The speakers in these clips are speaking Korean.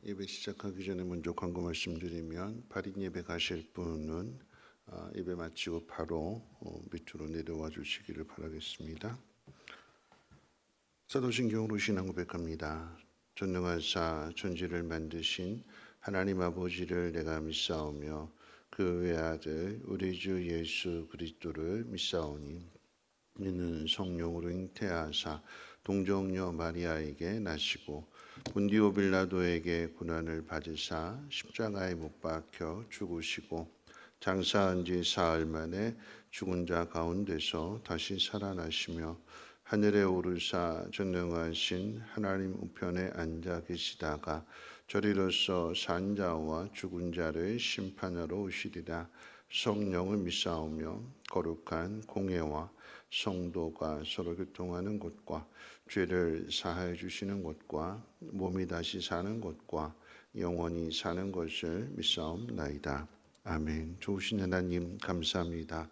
예배 시작하기 전에 먼저 광고 말씀드리면 발인 예배 가실 분은 예배 마치고 바로 밑으로 내려와 주시기를 바라겠습니다. 사도신경으로 신앙 고백합니다. 전능하사 천지를 만드신 하나님 아버지를 내가 믿사오며 그 외아들 우리 주 예수 그리스도를 믿사오니 이는 성령으로 잉태하사 동정녀 마리아에게 나시고 본디오 빌라도에게 고난을 받으사 십자가에 못 박혀 죽으시고 장사한 지 사흘 만에 죽은 자 가운데서 다시 살아나시며 하늘에 오르사 전능하신 하나님 우편에 앉아 계시다가 저리로서 산 자와 죽은 자를 심판하러 오시리라. 성령을 믿사오며 거룩한 공예와 성도가 서로 교통하는 곳과 죄를 사하여 주시는 곳과 몸이 다시 사는 곳과 영원히 사는 것을 믿사옵나이다. 아멘. 좋으신 하나님 감사합니다.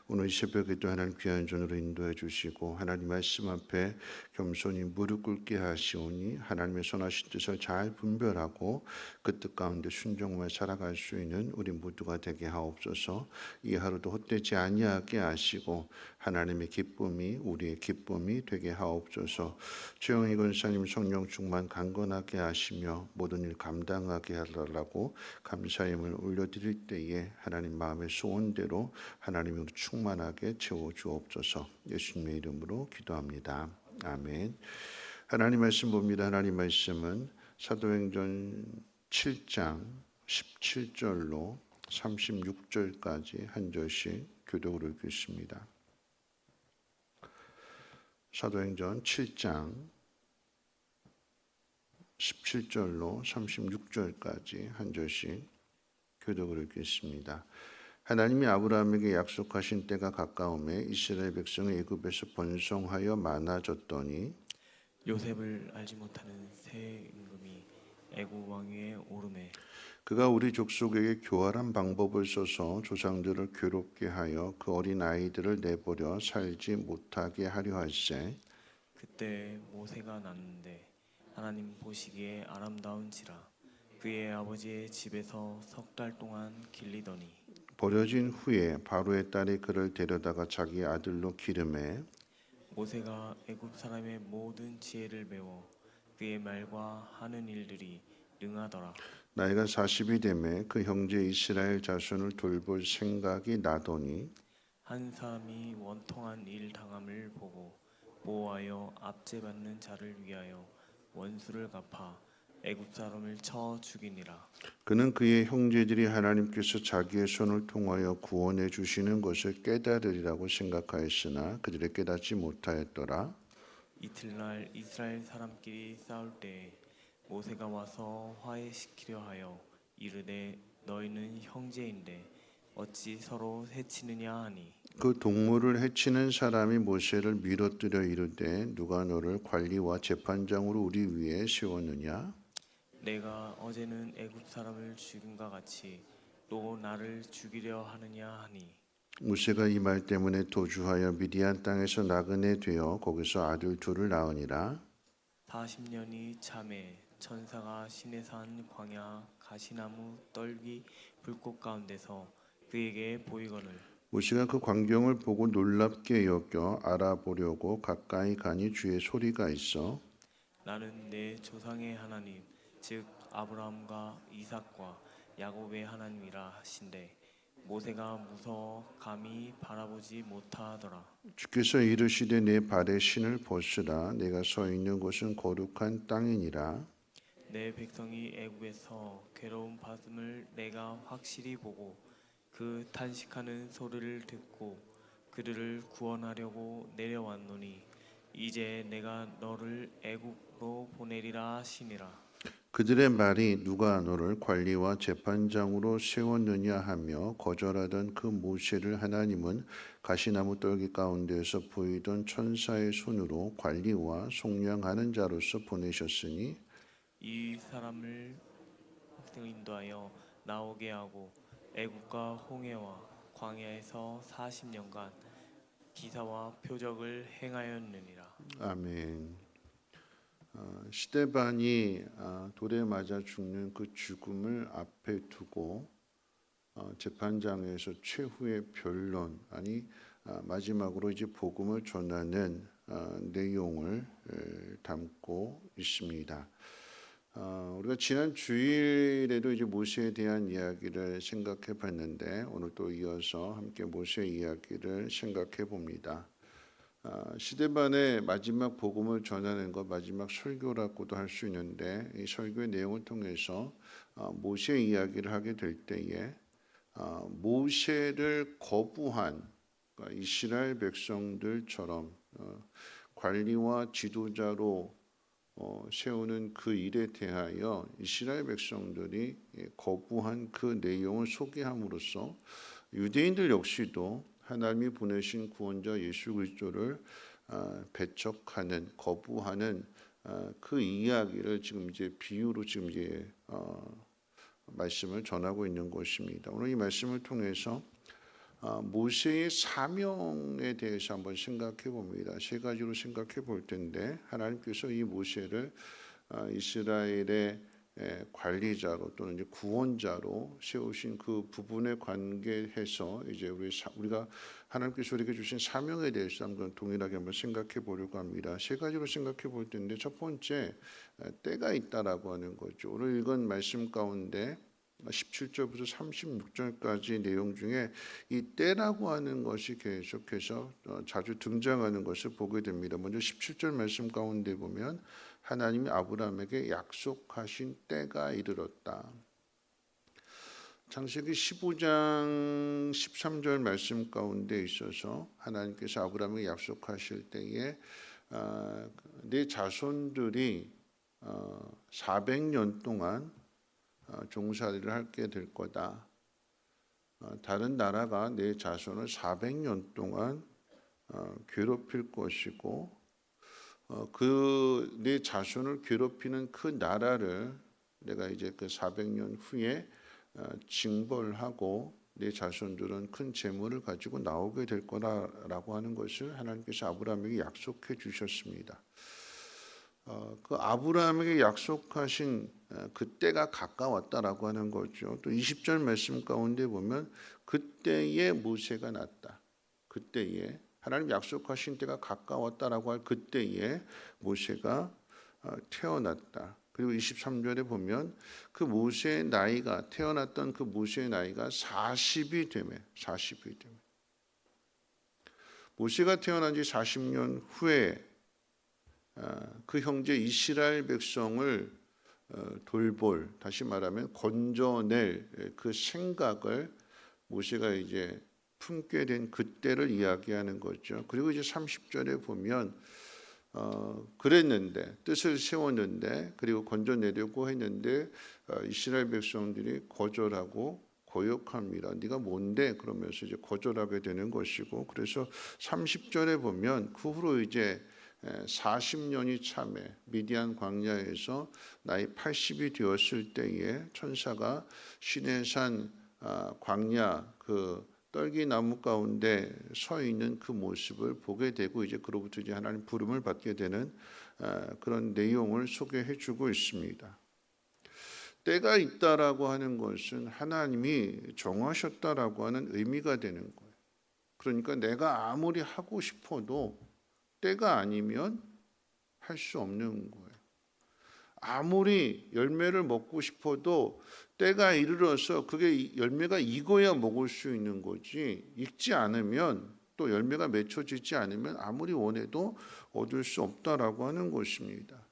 오늘 새벽에도 하나님 귀한 전으로 인도해 주시고 하나님 말씀 앞에 겸손히 무릎 꿇게 하시오니 하나님의 선하신 뜻을 잘 분별하고 그 뜻 가운데 순종하며 살아갈 수 있는 우리 모두가 되게 하옵소서. 이 하루도 헛되지 아니하게 하시고 하나님의 기쁨이 우리의 기쁨이 되게 하옵소서. 주영희 권사님 성령 충만 강건하게 하시며 모든 일 감당하게 하라고 감사임을 올려드릴 때에 하나님 마음의 소원대로 하나님으로 충만하게 채워 주옵소서. 예수님의 이름으로 기도합니다. 아멘. 하나님 말씀 봅니다. 하나님 말씀은 사도행전 7장 17절로 36절까지 한 절씩 교독으로 읽겠습니다. 사도행전 7장 17절로 36절까지 한 절씩 교독을 읽겠습니다. 하나님이 아브라함에게 약속하신 때가 가까움에 이스라엘 백성이 애굽에서 번성하여 많아졌더니 요셉을 알지 못하는 새 임금이 애굽 왕위에 오르매 그가 우리 족속에게 교활한 방법을 써서 조상들을 괴롭게 하여 그 어린 아이들을 내버려 살지 못하게 하려 할세. 그때 모세가 났는데 하나님 보시기에 아름다운지라 그의 아버지의 집에서 석 달 동안 길리더니 버려진 후에 바로의 딸이 그를 데려다가 자기 아들로 기르매 모세가 애굽 사람의 모든 지혜를 배워 그의 말과 하는 일들이 능하더라. 나이가 40이 되매 그 형제 이스라엘 자손을 돌볼 생각이 나더니 한 사람이 원통한 일 당함을 보고 보호하여 압제받는 자를 위하여 원수를 갚아 애굽 사람을 쳐 죽이니라. 그는 그의 형제들이 하나님께서 자기의 손을 통하여 구원해 주시는 것을 깨달으리라고 생각하였으나 그들이 깨닫지 못하였더라. 이틀날 이스라엘 사람끼리 싸울 때에 모세가 와서 화해시키려 하여 이르되 너희는 형제인데 어찌 서로 해치느냐 하니 그 동물을 해치는 사람이 모세를 밀어뜨려 이르되 누가 너를 관리와 재판장으로 우리 위에 세웠느냐? 내가 어제는 애굽 사람을 죽인과 같이 또 나를 죽이려 하느냐 하니 모세가 이 말 때문에 도주하여 미디안 땅에서 나그네 되어 거기서 아들 둘을 낳으니라. 40년이 참에 천사가 시내 산 광야 가시나무 떨기 불꽃 가운데서 그에게 보이거늘 모세가 그 광경을 보고 놀랍게 여겨 알아보려고 가까이 가니 주의 소리가 있어 나는 내 조상의 하나님 즉 아브라함과 이삭과 야곱의 하나님이라 하신대 모세가 무서워 감히 바라보지 못하더라. 주께서 이르시되 내 발에 신을 벗으라 내가 서 있는 곳은 거룩한 땅이니라. 내 백성이 애굽에서 괴로움 받음을 내가 확실히 보고 그 탄식하는 소리를 듣고 그들을 구원하려고 내려왔노니 이제 내가 너를 애굽으로 보내리라 하시니라. 그들의 말이 누가 너를 관리와 재판장으로 세웠느냐 하며 거절하던 그 모세를 하나님은 가시나무 떨기 가운데서 보이던 천사의 손으로 관리와 속량하는 자로서 보내셨으니 이 사람을 인도하여 나오게 하고 애국과 홍해와 광야에서 40년간 기사와 표적을 행하였느니라. 아멘. 스데반이 돌에 맞아 죽는 그 죽음을 앞에 두고 재판장에서 최후의 변론 마지막으로 이제 복음을 전하는 내용을 담고 있습니다. 우리가 지난 주일에도 이제 모세에 대한 이야기를 생각해 봤는데 오늘 또 이어서 함께 모세 이야기를 생각해 봅니다. 시데반의 마지막 복음을 전하는 것, 마지막 설교라고도 할 수 있는데 이 설교의 내용을 통해서 모세 이야기를 하게 될 때에 모세를 거부한 그러니까 이스라엘 백성들처럼 관리와 지도자로 세우는 그 일에 대하여 이스라엘 백성들이 거부한 그 내용을 소개함으로써 유대인들 역시도 하나님이 보내신 구원자 예수 그리스도를 배척하는 거부하는 그 이야기를 지금 이제 비유로 지금 이제 말씀을 전하고 있는 것입니다. 오늘 이 말씀을 통해서 모세의 사명에 대해서 한번 생각해 봅니다. 세 가지로 생각해 볼 텐데 하나님께서 이 모세를 이스라엘의 관리자로 또는 이제 구원자로 세우신 그 부분에 관계해서 이제 우리가 하나님께서 우리에게 주신 사명에 대해서 한번 동일하게 한번 생각해 보려고 합니다. 세 가지로 생각해 볼 텐데 첫 번째 때가 있다라고 하는 거죠. 오늘 읽은 말씀 가운데 17절부터 36절까지 내용 중에 이 때라고 하는 것이 계속해서 자주 등장하는 것을 보게 됩니다. 먼저 17절 말씀 가운데 보면 하나님이 아브라함에게 약속하신 때가 이르렀다. 창세기 15장 13절 말씀 가운데 있어서 하나님께서 아브라함에게 약속하실 때에 내 자손들이 400년 동안 종살이를 하게 될 거다. 다른 나라가 내 자손을 400년 동안 괴롭힐 것이고 그 내 자손을 괴롭히는 그 나라를 내가 이제 그 400년 후에 징벌하고 내 자손들은 큰 재물을 가지고 나오게 될 거라라고 하는 것을 하나님께서 아브라함에게 약속해 주셨습니다. 그 아브라함에게 약속하신 그때가 가까웠다라고 하는 거죠. 또 20절 말씀 가운데 보면 그때에 모세가 났다. 그때에 하나님 약속하신 때가 가까웠다라고 할 그때에 모세가 태어났다. 그리고 23절에 보면 그 모세의 나이가 태어났던 그 모세의 나이가 40이 되면 모세가 태어난 지 40년 후에 그 형제 이스라엘 백성을 돌볼 다시 말하면 건져낼 그 생각을 모세가 이제 품게 된 그때를 이야기하는 거죠. 그리고 이제 30절에 보면 그랬는데 뜻을 세웠는데 그리고 건져내려고 했는데 이스라엘 백성들이 거절하고 고역합니다. 네가 뭔데? 그러면서 이제 거절하게 되는 것이고 그래서 30절에 보면 그 후로 이제 40년이 참에 미디안 광야에서 나이 80이 되었을 때에 천사가 시내산 광야 그 떨기나무 가운데 서 있는 그 모습을 보게 되고 이제 그로부터 이제 하나님 부름을 받게 되는 그런 내용을 소개해 주고 있습니다. 때가 있다라고 하는 것은 하나님이 정하셨다라고 하는 의미가 되는 거예요. 그러니까 내가 아무리 하고 싶어도 때가 아니면 할 수 없는 거예요. 아무리 열매를 먹고 싶어도 때가 이르러서 그게 열매가 익어야 먹을 수 있는 거지 익지 않으면 또 열매가 맺혀지지 않으면 아무리 원해도 얻을 수 없다라고 하는 것입니다.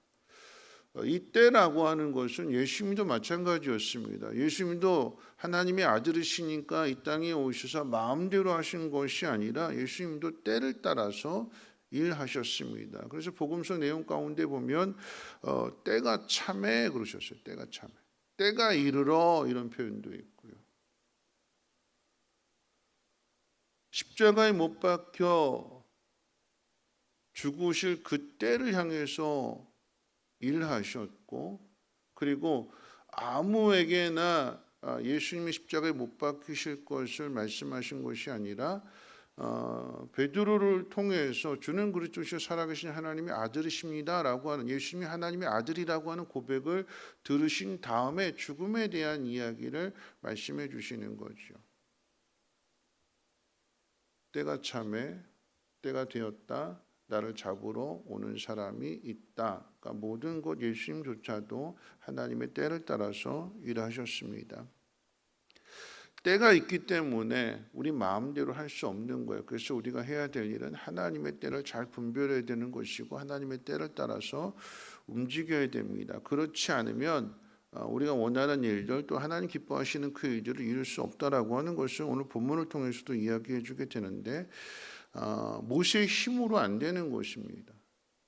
이 때라고 하는 것은 예수님도 마찬가지였습니다. 예수님도 하나님의 아들이시니까 이 땅에 오셔서 마음대로 하신 것이 아니라 예수님도 때를 따라서 일하셨습니다. 그래서 복음서 내용 가운데 보면 때가 참에 그러셨어요. 때가 참에. 때가 이르러 이런 표현도 있고요. 십자가에 못 박혀 죽으실 그 때를 향해서 일하셨고 그리고 아무에게나 예수님이 십자가에 못 박히실 것을 말씀하신 것이 아니라 베드로를 통해서 주는 그리스도시요 살아계신 하나님의 아들이십니다라고 하는, 예수님이 하나님의 아들이라고 하는 고백을 들으신 다음에 죽음에 대한 이야기를 말씀해 주시는 거죠. 때가 참에 때가 되었다. 나를 잡으러 오는 사람이 있다. 그러니까 모든 것 예수님조차도 하나님의 때를 따라서 일하셨습니다. 때가 있기 때문에 우리 마음대로 할 수 없는 거예요. 그래서 우리가 해야 될 일은 하나님의 때를 잘 분별해야 되는 것이고 하나님의 때를 따라서 움직여야 됩니다. 그렇지 않으면 우리가 원하는 일들 또 하나님 기뻐하시는 그 일들을 이룰 수 없다라고 하는 것을 오늘 본문을 통해서도 이야기해 주게 되는데, 모세의 힘으로 안 되는 것입니다.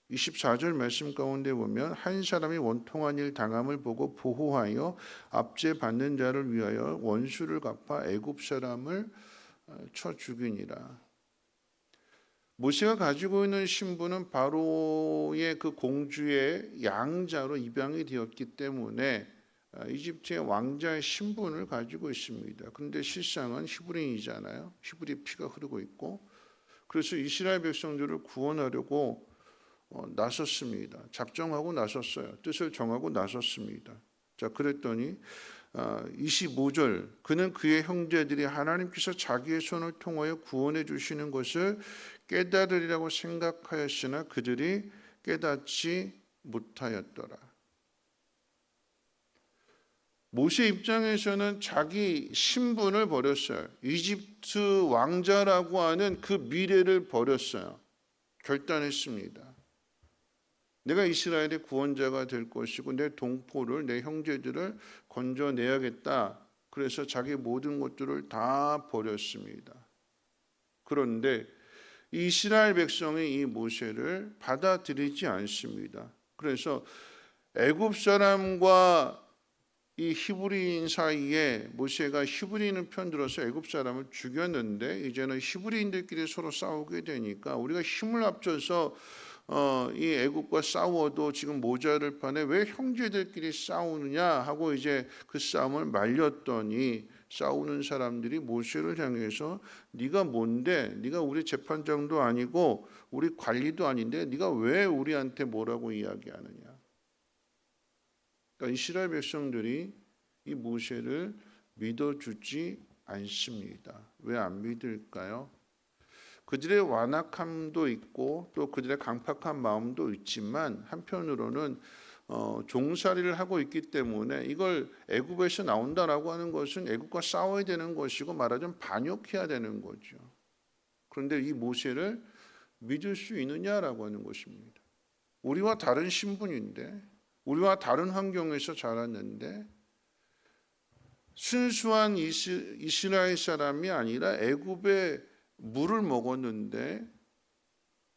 24절 말씀 가운데 보면 한 사람이 원통한 일 당함을 보고 보호하여 압제 받는 자를 위하여 원수를 갚아 애굽 사람을 쳐 죽이니라. 모세가 가지고 있는 신분은 바로의 그 공주의 양자로 입양이 되었기 때문에 이집트의 왕자의 신분을 가지고 있습니다. 그런데 실상은 히브리인이잖아요. 히브리 피가 흐르고 있고, 그래서 이스라엘 백성들을 구원하려고 나섰습니다. 작정하고 나섰어요. 뜻을 정하고 나섰습니다. 자, 그랬더니 25절, 그는 그의 형제들이 하나님께서 자기의 손을 통하여 구원해 주시는 것을 깨달으리라고 생각하였으나 그들이 깨닫지 못하였더라. 모세 입장에서는 자기 신분을 버렸어요. 이집트 왕자라고 하는 그 미래를 버렸어요. 결단했습니다. 내가 이스라엘의 구원자가 될 것이고 내 동포를, 내 형제들을 건져내야겠다. 그래서 자기 모든 것들을 다 버렸습니다. 그런데 이스라엘 백성이 이 모세를 받아들이지 않습니다. 그래서 애굽 사람과 이 히브리인 사이에 모세가 히브리인을 편들어서 애굽 사람을 죽였는데, 이제는 히브리인들끼리 서로 싸우게 되니까 우리가 힘을 합쳐서 이 애굽과 싸워도 지금 모자를 판에 왜 형제들끼리 싸우느냐 하고 이제 그 싸움을 말렸더니, 싸우는 사람들이 모세를 향해서 네가 뭔데, 네가 우리 재판장도 아니고 우리 관리도 아닌데 네가 왜 우리한테 뭐라고 이야기하느냐. 그러니까 이스라엘 백성들이 이 모세를 믿어주지 않습니다. 왜 안 믿을까요? 그들의 완악함도 있고 또 그들의 강팍한 마음도 있지만, 한편으로는 종살이를 하고 있기 때문에 이걸 애굽에서 나온다라고 하는 것은 애굽과 싸워야 되는 것이고 말하자면 반역해야 되는 거죠. 그런데 이 모세를 믿을 수 있느냐라고 하는 것입니다. 우리와 다른 신분인데, 우리와 다른 환경에서 자랐는데, 순수한 이스라엘 사람이 아니라 애굽의 물을 먹었는데,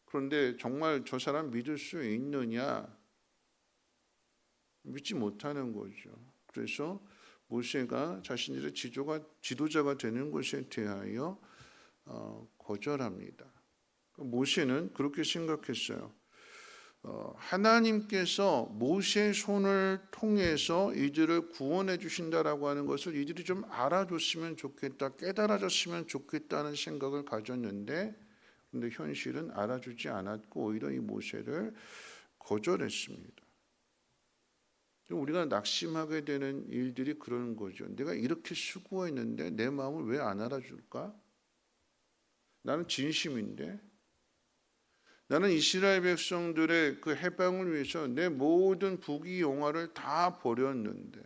그런데 정말 저 사람 믿을 수 있느냐? 믿지 못하는 거죠. 그래서 모세가 자신들의 지도자가 되는 것에 대하여 거절합니다. 모세는 그렇게 생각했어요. 하나님께서 모세의 손을 통해서 이들을 구원해 주신다라고 하는 것을 이들이 좀 알아줬으면 좋겠다, 깨달아졌으면 좋겠다는 생각을 가졌는데, 그런데 현실은 알아주지 않았고 오히려 이 모세를 거절했습니다. 우리가 낙심하게 되는 일들이 그런 거죠. 내가 이렇게 수고했는데 내 마음을 왜 안 알아줄까? 나는 진심인데, 나는 이스라엘 백성들의 그 해방을 위해서 내 모든 부귀영화를 다 버렸는데,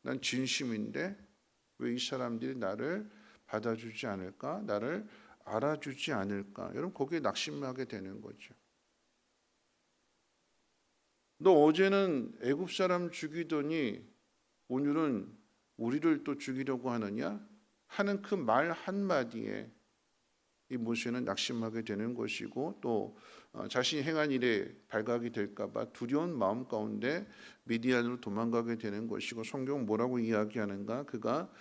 난 진심인데 왜 이 사람들이 나를 받아주지 않을까? 나를 알아주지 않을까? 여러분, 거기에 낙심하게 되는 거죠. 너 어제는 애굽 사람 죽이더니 오늘은 우리를 또 죽이려고 하느냐? 하는 그 말 한마디에 이 모세는 낙심하게 되는 것이고, 또 자신이 행한 일에 발각이 될까 봐 두려운 마음 가운데 미디안으로 도망가게 되는 것이고, 성경 뭐라고 이야기하는가? 그가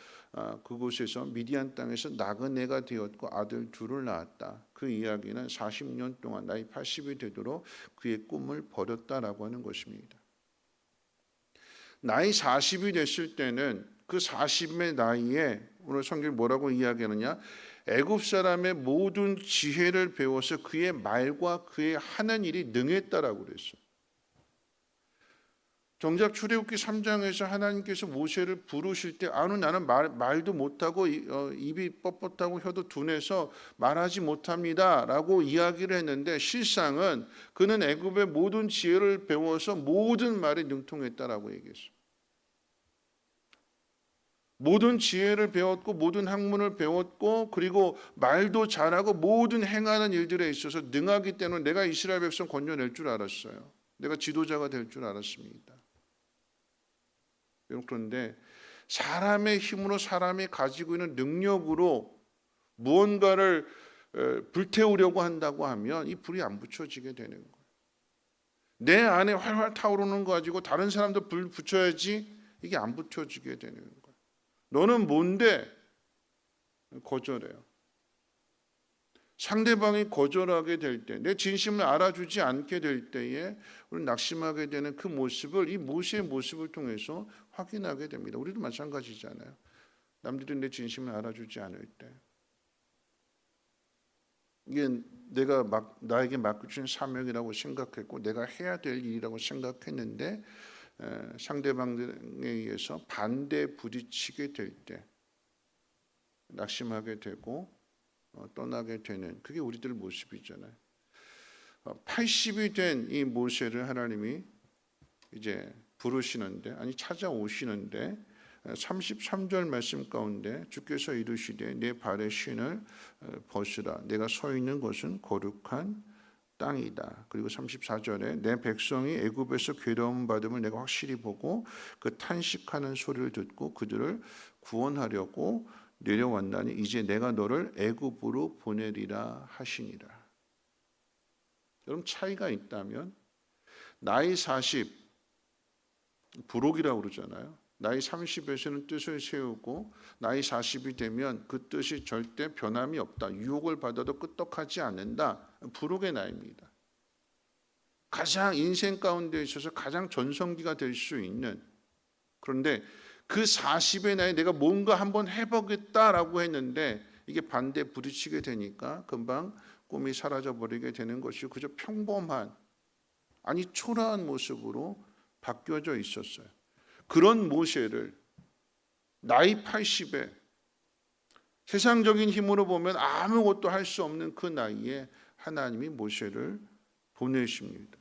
그곳에서 미디안 땅에서 나그네가 되었고 아들 둘을 낳았다. 그 이야기는 40년 동안 나이 80이 되도록 그의 꿈을 버렸다라고 하는 것입니다. 나이 40이 됐을 때는 그 40의 나이에 오늘 성경이 뭐라고 이야기하느냐? 애굽 사람의 모든 지혜를 배워서 그의 말과 그의 하는 일이 능했다라고 그랬어요. 정작 출애굽기 3장에서 하나님께서 모세를 부르실 때 나는 말도 못하고 입이 뻣뻣하고 혀도 둔해서 말하지 못합니다 라고 이야기를 했는데, 실상은 그는 애굽의 모든 지혜를 배워서 모든 말에 능통했다라고 얘기했어요. 모든 지혜를 배웠고 모든 학문을 배웠고 그리고 말도 잘하고 모든 행하는 일들에 있어서 능하기 때문에 내가 이스라엘 백성 건져낼 줄 알았어요. 내가 지도자가 될 줄 알았습니다. 그런데 사람의 힘으로, 사람이 가지고 있는 능력으로 무언가를 불태우려고 한다고 하면 이 불이 안 붙여지게 되는 거예요. 내 안에 활활 타오르는 거 가지고 다른 사람도 불 붙여야지 이게 안 붙여지게 되는 거예요. 너는 뭔데? 거절해요. 상대방이 거절하게 될 때, 내 진심을 알아주지 않게 될 때에 우리는 낙심하게 되는 그 모습을, 이 모세의 모습을 통해서 확인하게 됩니다. 우리도 마찬가지잖아요. 남들이 내 진심을 알아주지 않을 때, 이게 내가 나에게 맡겨준 사명이라고 생각했고 내가 해야 될 일이라고 생각했는데 상대방에 의해서 반대에 부딪히게 될 때 낙심하게 되고 떠나게 되는, 그게 우리들 모습이잖아요. 80이 된 이 모세를 하나님이 이제 부르시는데, 찾아오시는데 33절 말씀 가운데 주께서 이르시되 내 발의 신을 벗으라. 내가 서 있는 곳은 거룩한 땅이다. 그리고 34절에 내 백성이 애굽에서 괴로움 받음을 내가 확실히 보고 그 탄식하는 소리를 듣고 그들을 구원하려고 내려왔나니 이제 내가 너를 애굽으로 보내리라 하시니라. 여러분, 차이가 있다면 나이 40, 부록이라고 그러잖아요. 나이 30에서는 뜻을 세우고 나이 40이 되면 그 뜻이 절대 변함이 없다. 유혹을 받아도 끄떡하지 않는다. 부록의 나이입니다. 가장 인생 가운데 있어서 가장 전성기가 될 수 있는, 그런데 그 40의 나이에 내가 뭔가 한번 해보겠다라고 했는데 이게 반대에 부딪히게 되니까 금방 꿈이 사라져버리게 되는 것이 그저 평범한, 초라한 모습으로 바뀌어져 있었어요. 그런 모세를 나이 80에 세상적인 힘으로 보면 아무것도 할 수 없는 그 나이에 하나님이 모세를 보내십니다.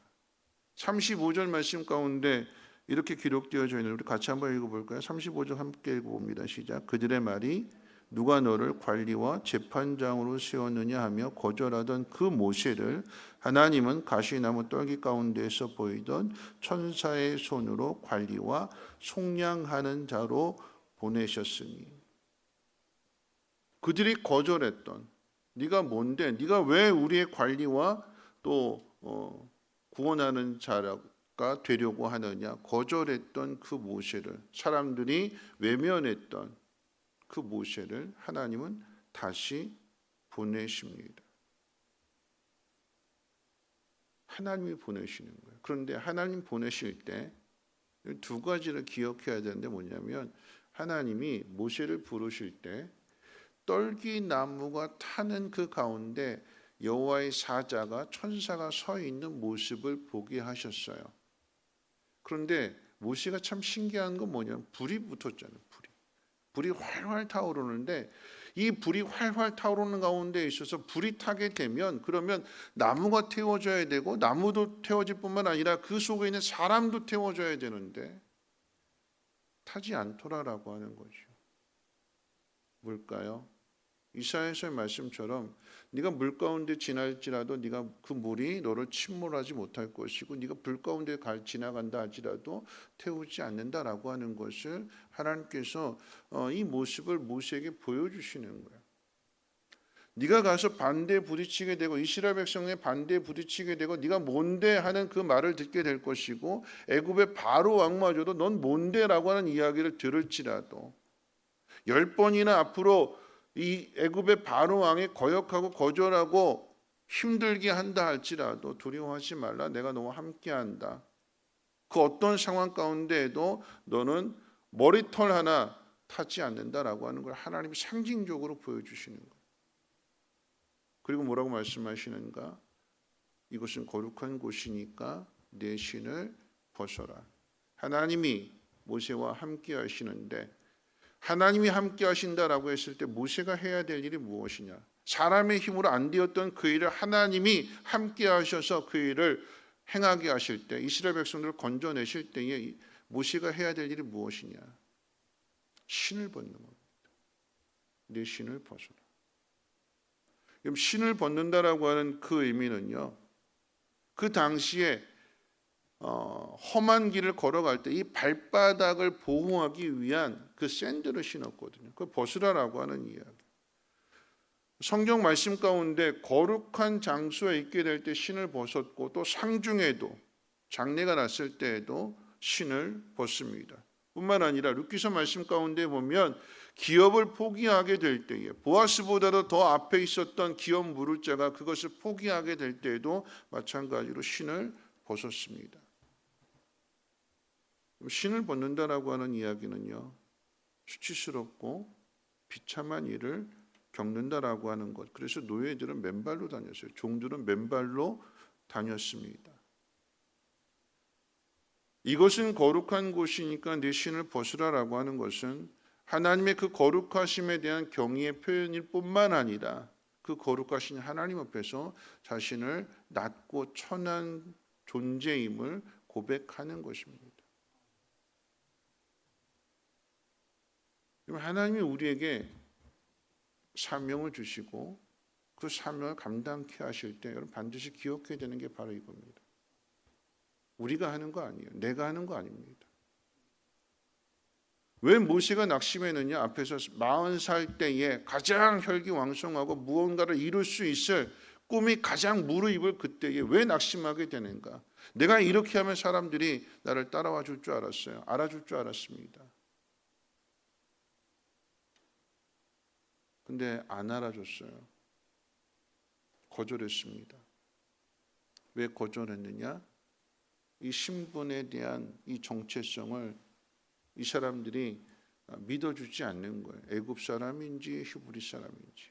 35절 말씀 가운데 이렇게 기록되어져 있는, 우리 같이 한번 읽어볼까요? 35절 함께 읽어봅니다. 시작. 그들의 말이 누가 너를 관리와 재판장으로 세웠느냐 하며 거절하던 그 모세를 하나님은 가시나무 떨기 가운데에서 보이던 천사의 손으로 관리와 속량하는 자로 보내셨으니, 그들이 거절했던, 네가 뭔데, 네가 왜 우리의 관리와 또 구원하는 자가 되려고 하느냐, 거절했던 그 모세를, 사람들이 외면했던 그 모세를 하나님은 다시 보내십니다. 하나님이 보내시는 거예요. 그런데 하나님 보내실 때 두 가지를 기억해야 되는데 뭐냐면, 하나님이 모세를 부르실 때 떨기 나무가 타는 그 가운데 여호와의 사자가, 천사가 서 있는 모습을 보게 하셨어요. 그런데 모세가 참 신기한 건 뭐냐면 불이 붙었잖아요. 불이 활활 타오르는데, 이 불이 활활 타오르는 가운데 있어서 불이 타게 되면 그러면 나무가 태워져야 되고 나무도 태워질 뿐만 아니라 그 속에 있는 사람도 태워져야 되는데 타지 않더라라고 하는 거죠. 뭘까요? 이사야서의 말씀처럼 네가 물 가운데 지날지라도 네가 그 물이 너를 침몰하지 못할 것이고 네가 불 가운데 지나간다 할지라도 태우지 않는다라고 하는 것을 하나님께서 이 모습을 모세에게 보여주시는 거예요. 네가 가서 반대에 부딪히게 되고 이스라엘 백성의 반대에 부딪히게 되고 네가 뭔데 하는 그 말을 듣게 될 것이고, 애굽의 바로 왕마저도 넌 뭔데라고 하는 이야기를 들을지라도 10번이나 앞으로 이 애굽의 바로 왕이 거역하고 거절하고 힘들게 한다 할지라도 두려워하지 말라. 내가 너와 함께한다. 그 어떤 상황 가운데에도 너는 머리털 하나 타지 않는다라고 하는 걸 하나님이 상징적으로 보여주시는 거예요. 그리고 뭐라고 말씀하시는가? 이것은 거룩한 곳이니까 내 신을 벗어라. 하나님이 모세와 함께 하시는데, 하나님이 함께 하신다라고 했을 때 모세가 해야 될 일이 무엇이냐? 사람의 힘으로 안 되었던 그 일을 하나님이 함께 하셔서 그 일을 행하게 하실 때, 이스라엘 백성들을 건져내실 때에 모세가 해야 될 일이 무엇이냐? 신을 벗는 겁니다. 내 신을 벗어라. 그럼 신을 벗는다라고 하는 그 의미는요, 그 당시에 험한 길을 걸어갈 때 이 발바닥을 보호하기 위한 그 샌들을 신었거든요. 그 벗으라라고 하는 이야기. 성경 말씀 가운데 거룩한 장소에 있게 될 때 신을 벗었고, 또 상중에도, 장례가 났을 때에도 신을 벗습니다. 뿐만 아니라 룻기서 말씀 가운데 보면 기업을 포기하게 될 때에, 보아스보다도 더 앞에 있었던 기업 물을 자가 그것을 포기하게 될 때에도 마찬가지로 신을 벗었습니다. 신을 벗는다라고 하는 이야기는요, 수치스럽고 비참한 일을 겪는다라고 하는 것. 그래서 노예들은 맨발로 다녔어요. 종들은 맨발로 다녔습니다. 이것은 거룩한 곳이니까 내 신을 벗으라라고 하는 것은 하나님의 그 거룩하심에 대한 경의의 표현일 뿐만 아니라 그 거룩하신 하나님 앞에서 자신을 낮고 천한 존재임을 고백하는 것입니다. 하나님이 우리에게 사명을 주시고 그 사명을 감당케 하실 때 여러분 반드시 기억해야 되는 게 바로 이겁니다. 우리가 하는 거 아니에요. 내가 하는 거 아닙니다. 왜 모세가 낙심했느냐? 앞에서 40살 때에 가장 혈기왕성하고 무언가를 이룰 수 있을 꿈이 가장 무르익을 그때에 왜 낙심하게 되는가? 내가 이렇게 하면 사람들이 나를 따라와 줄 줄 알았어요. 알아줄 줄 알았습니다. 근데 안 알아줬어요. 거절했습니다. 왜 거절했느냐? 이 신분에 대한 이 정체성을 이 사람들이 믿어주지 않는 거예요. 애굽 사람인지 히브리 사람인지.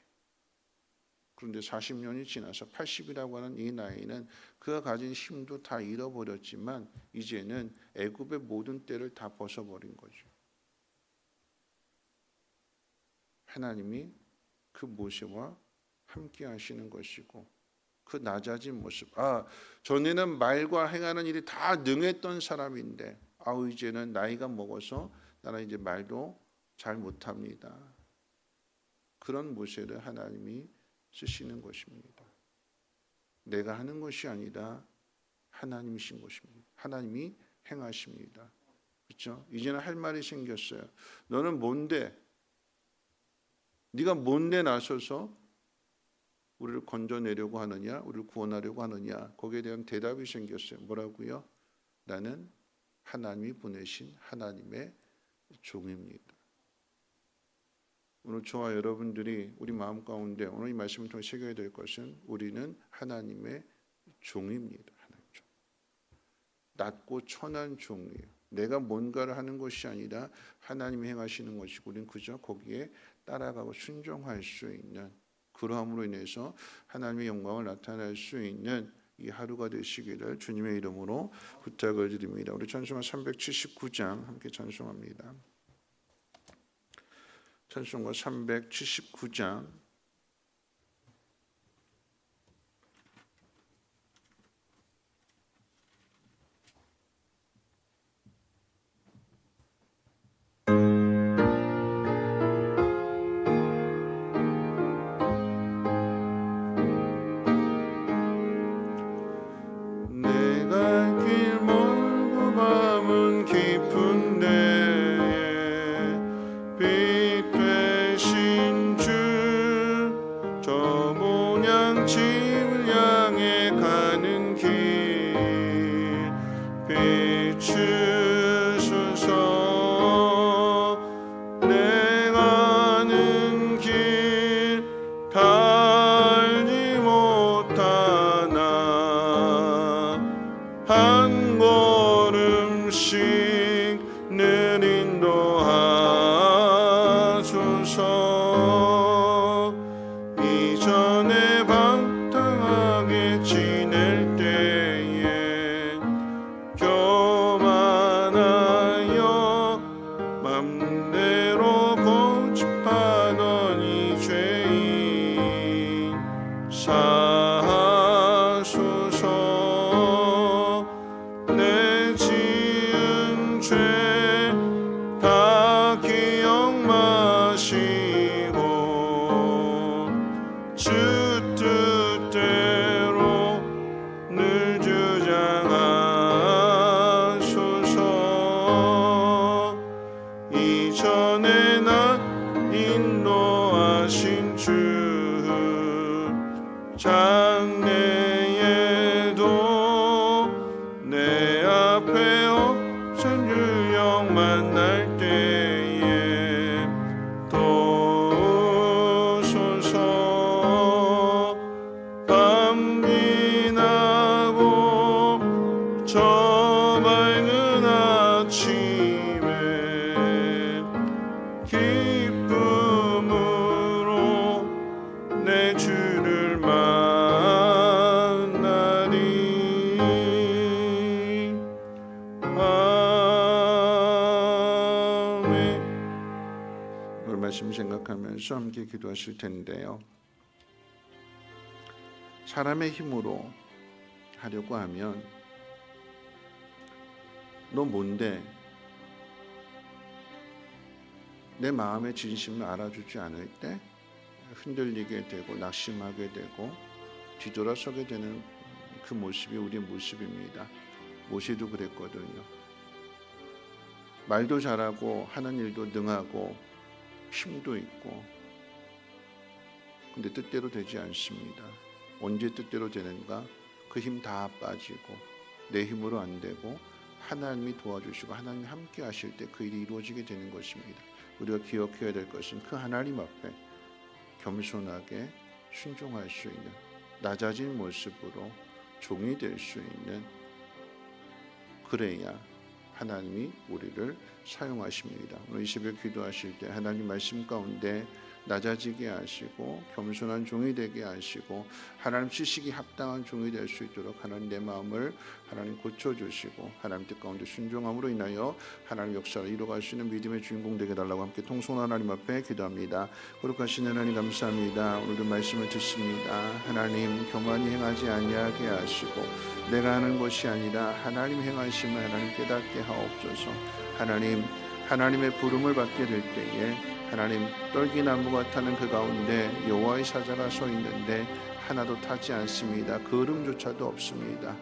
그런데 40년이 지나서 80이라고 하는 이 나이는 그가 가진 힘도 다 잃어버렸지만 이제는 애굽의 모든 때를 다 벗어버린 거죠. 하나님이 그 모세와 함께 하시는 것이고 그 낮아진 모습. 전에는 말과 행하는 일이 다 능했던 사람인데 이제는 나이가 먹어서 나는 이제 말도 잘 못합니다. 그런 모세를 하나님이 쓰시는 것입니다. 내가 하는 것이 아니라 하나님이신 것입니다. 하나님이 행하십니다. 그렇죠? 이제는 할 말이 생겼어요. 너는 뭔데? 네가 뭔데 나서서 우리를 건져내려고 하느냐? 우리를 구원하려고 하느냐? 거기에 대한 대답이 생겼어요. 뭐라고요? 나는 하나님이 보내신 하나님의 종입니다. 오늘 저와 여러분들이 우리 마음 가운데 오늘 이 말씀을 통해 새겨야 될 것은 우리는 하나님의 종입니다. 하나님 종. 낮고 천한 종이에요. 내가 뭔가를 하는 것이 아니라 하나님이 행하시는 것이고 우리는 그저 거기에 따라가고 순종할 수 있는, 그러함으로 인해서 하나님의 영광을 나타낼 수 있는 이 하루가 되시기를 주님의 이름으로 부탁을 드립니다. 우리 찬송가 379장 함께 찬송합니다. 찬송가 379장 빛 되신 주 만날 때에 도소서. 밤이 나고 저 밝은 아침에 기쁨으로 내 주를 만나리. 아멘. 오늘 말씀 생각하면서 함께 기도하실 텐데요. 사람의 힘으로 하려고 하면 너 뭔데? 내 마음의 진심을 알아주지 않을 때 흔들리게 되고 낙심하게 되고 뒤돌아서게 되는 그 모습이 우리의 모습입니다. 모세도 그랬거든요. 말도 잘하고 하는 일도 능하고 힘도 있고, 근데 뜻대로 되지 않습니다. 언제 뜻대로 되는가? 그 힘 다 빠지고 내 힘으로 안 되고 하나님이 도와주시고 하나님이 함께 하실 때 그 일이 이루어지게 되는 것입니다. 우리가 기억해야 될 것은 그 하나님 앞에 겸손하게 순종할 수 있는, 낮아진 모습으로 종이 될 수 있는, 그래야 하나님이 우리를 사용하십니다. 오늘 이 새벽 기도하실 때 하나님 말씀 가운데 낮아지게 하시고 겸손한 종이 되게 하시고 하나님 쓰시기 합당한 종이 될 수 있도록 하나님 내 마음을 하나님 고쳐주시고 하나님 뜻 가운데 순종함으로 인하여 하나님 역사를 이루어갈 수 있는 믿음의 주인공 되게 달라고 함께 통성한 하나님 앞에 기도합니다. 거룩하신 하나님 감사합니다. 오늘도 말씀을 듣습니다. 하나님 교만히 행하지 아니하게 하시고 내가 하는 것이 아니라 하나님 행하심을 하나님 깨닫게 하옵소서. 하나님의 부름을 받게 될 때에 하나님 떨기나무가 타는 그 가운데 여호와의 사자가 서 있는데 하나도 타지 않습니다. 걸음조차도 없습니다.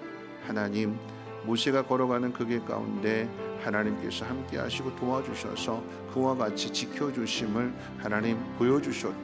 하나님 모세가 걸어가는 그 길 가운데 하나님께서 함께 하시고 도와주셔서 그와 같이 지켜주심을 하나님 보여주셨다.